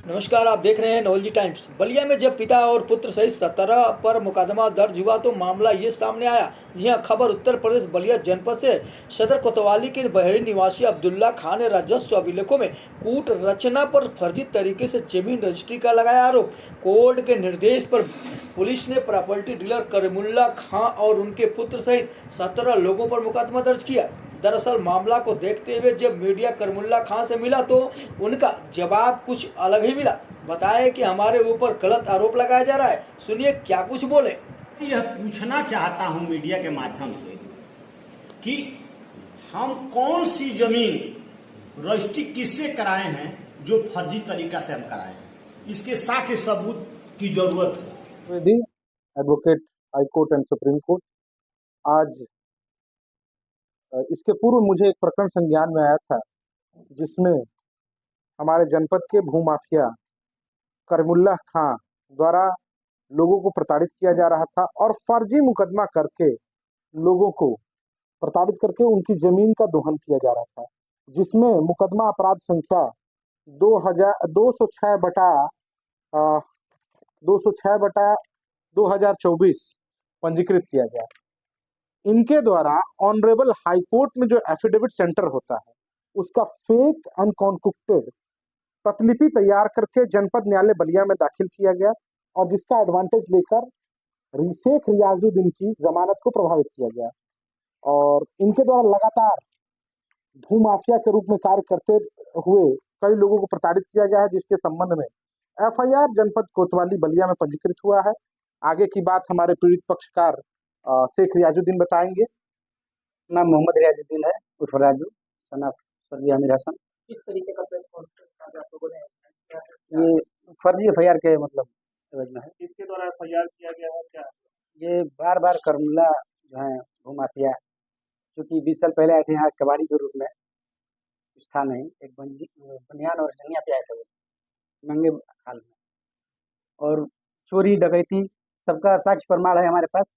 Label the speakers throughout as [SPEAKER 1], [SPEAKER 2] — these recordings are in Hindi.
[SPEAKER 1] नमस्कार, आप देख रहे हैं नवलजी टाइम्स। बलिया में जब पिता और पुत्र सहित 17 पर मुकदमा दर्ज हुआ तो मामला ये सामने आया। जी हां, खबर उत्तर प्रदेश बलिया जनपद से। सदर कोतवाली के बहरी निवासी अब्दुल्ला खान ने राजस्व अभिलेखों में कूट रचना पर फर्जी तरीके से जमीन रजिस्ट्री का लगाया आरोप। कोर्ट के निर्देश पर पुलिस ने प्रॉपर्टी डीलर करीमुल्ला खां और उनके पुत्र सहित 17 लोगों पर मुकदमा दर्ज किया। दरअसल मामला को देखते हुए जब मीडिया करीमुल्ला खां से मिला तो उनका जवाब कुछ अलग ही मिला। बताया कि हमारे ऊपर गलत आरोप लगाया जा रहा है। सुनिए क्या कुछ बोले।
[SPEAKER 2] यह पूछना चाहता हूं मीडिया के माध्यम से कि हम कौन सी जमीन रजिस्ट्री किससे कराए हैं जो फर्जी तरीका से हम कराए हैं, इसके साक्ष्य सबूत की जरूरत है।
[SPEAKER 3] Advocate high court and supreme court. आज इसके पूर्व मुझे एक प्रकरण संज्ञान में आया था जिसमें हमारे जनपद के भूमाफिया करीमुल्लाह खां द्वारा लोगों को प्रताड़ित किया जा रहा था और फर्जी मुकदमा करके लोगों को प्रताड़ित करके उनकी जमीन का दोहन किया जा रहा था, जिसमें मुकदमा अपराध संख्या 206 बटा 2024 पंजीकृत किया गया। इनके द्वारा ऑनरेबल हाई कोर्ट में जो एफिडेविट सेंटर होता है उसका फेक एंड कॉन्कुक्टेड प्रतिलिपि तैयार करके जनपद न्यायालय बलिया में दाखिल किया गया और जिसका एडवांटेज लेकर शेख रियाजुद्दीन की जमानत को प्रभावित किया गया। और इनके द्वारा लगातार भूमाफिया के रूप में कार्य करते हुए कई लोगों को प्रताड़ित किया गया है, जिसके संबंध में एफआईआर जनपद कोतवाली बलिया में पंजीकृत हुआ है। आगे की बात हमारे पीड़ित पक्षकार शेख रियाजुद्दीन बताएंगे।
[SPEAKER 4] नाम मोहम्मद रियाजुद्दीन है, उर्फ राजू, सन ऑफ सर्जी आमिर हसन।
[SPEAKER 1] किस तरीके का प्रेस कॉन्फ्रेंस आप लोगों ने
[SPEAKER 4] ये फर्जी एफआईआर के मतलब एवज में है।
[SPEAKER 1] किसके द्वारा एफआईआर किया गया है? क्या
[SPEAKER 4] ये बार बार करीमुल्ला जो है भूमाफिया, चूँकि 20 साल पहले आए थे यहाँ कबाड़ी के रूप में, कुछ था नहीं, एक बनियान और जंगिया पे आए थे वो नंगे हाल में, और चोरी डकैती सबका साक्ष्य प्रमाण है हमारे पास।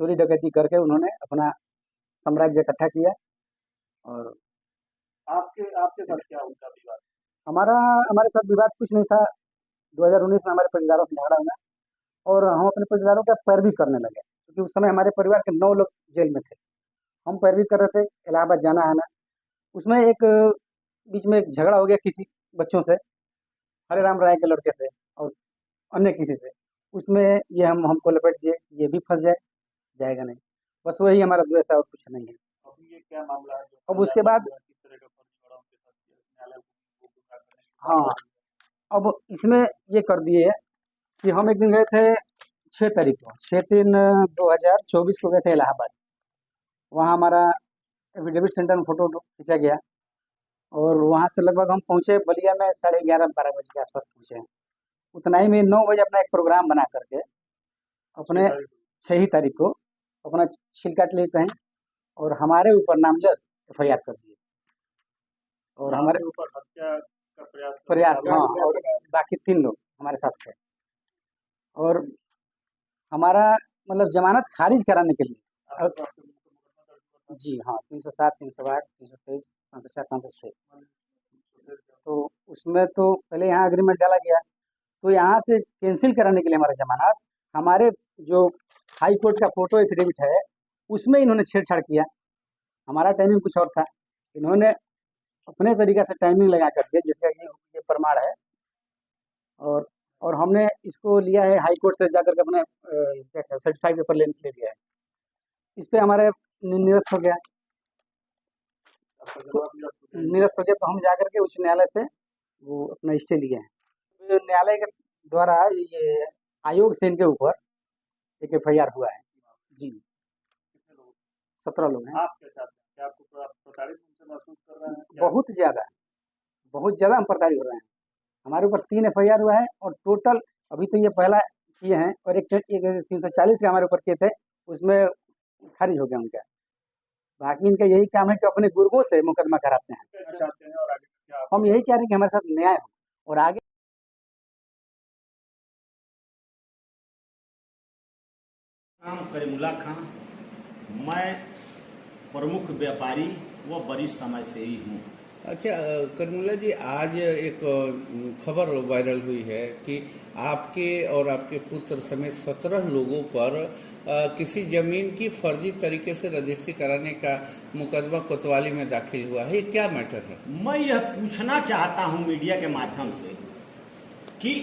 [SPEAKER 4] चोरी डकैती करके उन्होंने अपना साम्राज्य इकट्ठा किया। और
[SPEAKER 1] आपके साथ क्या उनका विवाद?
[SPEAKER 4] हमारे साथ विवाद कुछ नहीं था। 2019 में हमारे परिवारों से झगड़ा हुआ और हम अपने परिवारों का पैरवी करने लगे, क्योंकि उस समय हमारे परिवार के 9 लोग जेल में थे। हम पैरवी कर रहे थे, इलाहाबाद जाना आना। उसमें एक बीच में एक झगड़ा हो गया किसी बच्चों से, हरे राम राय के लड़के से और अन्य किसी से। उसमें ये हमको लपेट दिए, ये भी फंस जाएगा नहीं, बस वही हमारा द्वेष है और कुछ नहीं है।
[SPEAKER 1] अभी ये क्या मामला है?
[SPEAKER 4] अब उसके बाद हाँ, अब इसमें ये कर दिए कि हम एक दिन गए थे 6 तारीख को, 6/3/2024 को गए थे इलाहाबाद। वहाँ हमारा एफिडेविट सेंटर में फोटो खींचा गया और वहाँ से लगभग हम पहुँचे बलिया में 11:30-12 बजे के आसपास पहुँचे हैं। उतना ही में 9 बजे अपना एक प्रोग्राम बना करके अपने 6 ही तारीख को अपना छिलकाट ले कहीं और हमारे ऊपर नामजद एफआईआर कर दिए और हमारे
[SPEAKER 1] ऊपर हत्या का
[SPEAKER 4] प्रयास, हाँ, और बाकी 3 लोग हमारे साथ थे। और हमारा मतलब जमानत खारिज कराने के लिए जी हाँ, 307, 308, 323, 504, 506। तो उसमें तो पहले यहाँ एग्रीमेंट डाला गया, तो यहाँ से कैंसिल कराने के लिए हमारा जमानत, हमारे जो हाई कोर्ट का फोटो एफिडेविट है उसमें इन्होंने छेड़छाड़ किया। हमारा टाइमिंग कुछ और था, इन्होंने अपने तरीक़े से टाइमिंग लगा कर दिया, जिसका ये प्रमाण है। और हमने इसको लिया है हाई कोर्ट से जाकर के अपने सर्टिफाइड पेपर लेने के लिए लिया है। इस पे हमारे निरस्त हो गया, तो हम जाकर के उच्च न्यायालय से वो अपना स्टे लिए हैं। न्यायालय के द्वारा ये आयोग से इनके ऊपर एक एफआईआर हुआ है जी। 17 लोग हैं।
[SPEAKER 1] आप क्या चाहते हैं? क्या आपको प्रताड़ित महसूस कर रहे हैं?
[SPEAKER 4] बहुत ज़्यादा हम प्रताड़ित हो रहे हैं। हमारे ऊपर 3 एफआईआर हुआ है और टोटल अभी तो ये पहला किए हैं और एक 340 का हमारे ऊपर किए थे, उसमें खारिज हो गया उनका। बाकी इनका यही काम है कि अपने गुर्गों से मुकदमा कराते हैं। हम यही चाह रहे हैं कि हमारे साथ न्याय हो और आगे
[SPEAKER 2] नाम करीमुल्ला खां, मैं प्रमुख व्यापारी व वरिष्ठ समय से ही हूँ।
[SPEAKER 5] अच्छा कनमुल्ला जी, आज एक खबर वायरल हुई है कि आपके और आपके पुत्र समेत 17 लोगों पर किसी जमीन की फर्जी तरीके से रजिस्ट्री कराने का मुकदमा कोतवाली में दाखिल हुआ है। ये क्या मैटर है?
[SPEAKER 2] मैं यह पूछना चाहता हूं मीडिया के माध्यम से कि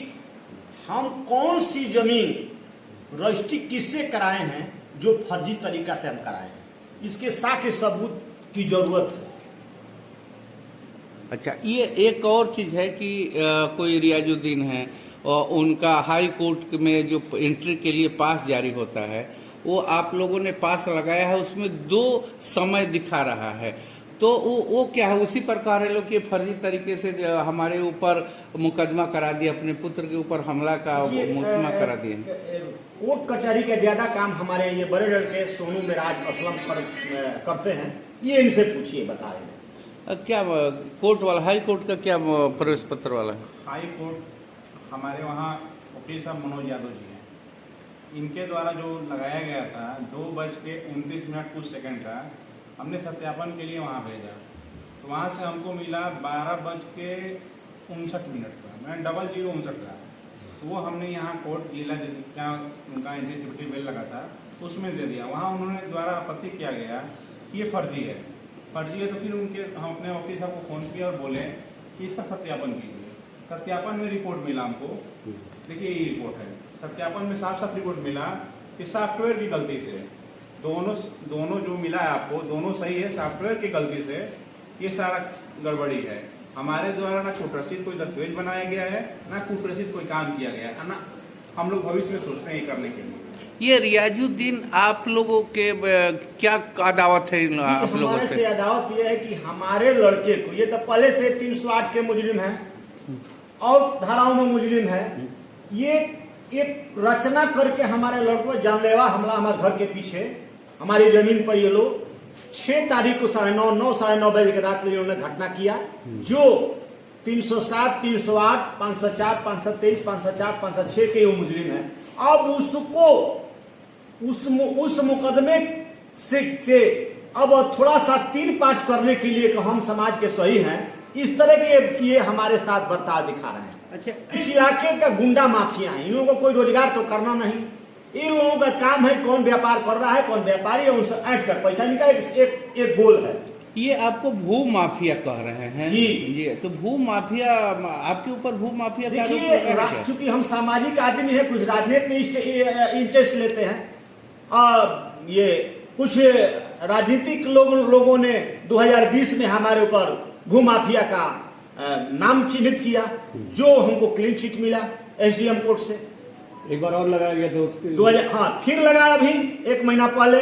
[SPEAKER 2] हम कौन सी जमीन रजिस्ट्री किससे कराए हैं जो फर्जी तरीका से हम कराए हैं, इसके साक्ष्य सबूत की जरूरत है।
[SPEAKER 5] अच्छा, ये एक और चीज़ है कि कोई रियाजुद्दीन है और उनका हाई कोर्ट में जो एंट्री के लिए पास जारी होता है, वो आप लोगों ने पास लगाया है, उसमें 2 समय दिखा रहा है। तो वो क्या है? उसी प्रकार है लोग कि फर्जी तरीके से हमारे ऊपर मुकदमा करा दिया, अपने पुत्र के ऊपर हमला का मुकदमा करा दिया।
[SPEAKER 2] कोर्ट कचहरी का ज्यादा काम हमारे ये बड़े लड़के सोनू मिराज असलम करते हैं, ये इनसे पूछिए, बता रहे हैं।
[SPEAKER 5] क्या कोर्ट वाला, हाई कोर्ट का क्या प्रवेश पत्र वाला है?
[SPEAKER 6] हाई कोर्ट हमारे वहाँ वकील साहब मनोज यादव जी हैं। इनके द्वारा जो लगाया गया था 2:29 का, हमने सत्यापन के लिए वहाँ भेजा, तो वहाँ से हमको मिला 12:59 का, मैं 00:59 का, तो वो हमने यहाँ कोर्ट जिला क्या उनका एंटीसिपेटरी बिल लगा था उसमें दे दिया। वहाँ उन्होंने द्वारा आपत्ति किया गया कि ये फर्जी है। तो फिर हम अपने वकील साहब को फ़ोन किया और बोले कि इसका सत्यापन कीजिए। सत्यापन में रिपोर्ट मिला हमको, देखिए ये रिपोर्ट है। सत्यापन में साफ साफ रिपोर्ट मिला कि सॉफ्टवेयर की गलती से दोनों जो मिला है आपको, दोनों सही है, सॉफ्टवेयर की गलती से ये सारा गड़बड़ी है। हमारे द्वारा ना कूटरचित कोई दस्तावेज बनाया गया है, ना कूटरचित कोई काम किया गया है, ना हम लोग भविष्य में सोचते हैं ये करने के लिए।
[SPEAKER 5] ये रियाजुद्दीन आप लोगों के क्या अदावत है आप लोगों से?
[SPEAKER 2] अदावत ये है कि हमारे लड़के को, ये तो पहले से 308 के मुजरिम है और धाराओं में मुजरिम है, ये एक रचना करके हमारे लड़कों को जानलेवा हमला हमारे घर के पीछे हमारी जमीन पर ये लोग 6 तारीख को 9:30 बजे के रात इन्होंने घटना किया, जो 307, 308, 504, 523, 504, 506 के वो मुजरिम है। अब उसको उस मुकदमे से अब थोड़ा सा 3-5 करने के लिए कि हम समाज के सही हैं, इस तरह के ये हमारे साथ बर्ताव दिखा रहे हैं।
[SPEAKER 5] अच्छा,
[SPEAKER 2] इस इलाके का गुंडा माफिया है, इन लोगों को कोई रोजगार तो करना नहीं, इन लोगों का काम है कौन व्यापार कर रहा है, कौन व्यापारी है, उनसे ऐंठ कर पैसा निकाल, एक गोल है।
[SPEAKER 5] ये आपको भू माफिया कह रहे हैं?
[SPEAKER 2] जी,
[SPEAKER 5] तो भू माफिया, आपके ऊपर भू माफिया का आरोप
[SPEAKER 2] देखिए,
[SPEAKER 5] लगा है?
[SPEAKER 2] चूंकि हम सामाजिक आदमी है, कुछ राजनीति में इंटरेस्ट लेते हैं, ये कुछ राजनीतिक लोगों ने 2020 में हमारे ऊपर भू माफिया का नाम चिन्हित किया, जो हमको क्लीन चिट मिला एसडीएम कोर्ट से।
[SPEAKER 7] एक बार और लगाया गया था उसके
[SPEAKER 2] 2000, हाँ फिर लगा अभी 1 महीना पहले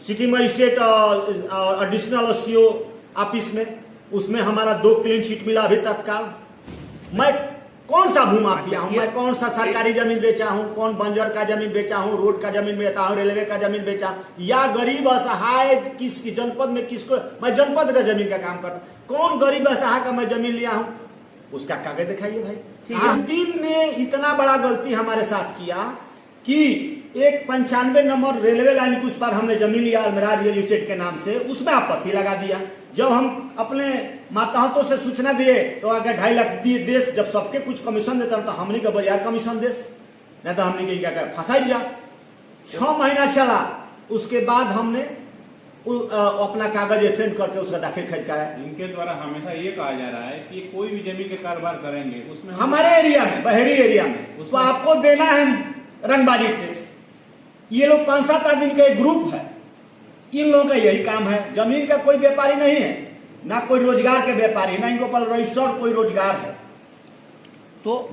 [SPEAKER 2] सिटी मजिस्ट्रेट और एडिशनल सीओ ऑफिस में, उसमें हमारा 2 क्लीन चिट मिला अभी तत्काल। मैं कौन सा भू माफिया हूँ? मैं कौन सा सरकारी जमीन बेचा हूँ, कौन बंजर का जमीन बेचा हूँ, रोड का जमीन बेचा हूँ, रेलवे का जमीन बेचा हूँ, या गरीब असहाय किस जनपद में किसको, मैं जनपद का जमीन का काम करता, कौन गरीब असहाय का मैं जमीन लिया हूँ, उसका कागज दिखाइए भाई। दिन ने इतना बड़ा गलती हमारे साथ किया कि एक 95 नंबर रेलवे लाइन के उस पर हमने जमीन लिया अलमेरा रियल एस्टेट के नाम से, उसमें आपत्ति लगा दिया। जब हम अपने माताहतों से सूचना दिए तो आगे 2.5 लाख दिए देश, जब सबके कुछ कमीशन देता तो हमने का बाजार कमीशन देश, नहीं तो हमने क्या फंसा दिया। 6 महीना चला, उसके बाद हमने अपना कागज एफेंड करके उसका दाखिल खर्च कराया।
[SPEAKER 6] इनके द्वारा हमेशा ये कहा जा रहा है कि कोई भी जमीन के कारोबार करेंगे उसमें
[SPEAKER 2] हमारे एरिया में, बहरी एरिया में, उसमें आपको देना है रंगबाजी टैक्स। ये लोग 5-7 आदमी का एक ग्रुप है, इन लोगों का यही काम है। जमीन का कोई व्यापारी नहीं है, ना कोई रोजगार के व्यापारी, ना इनको पर रजिस्टर्ड कोई रोजगार है।
[SPEAKER 5] तो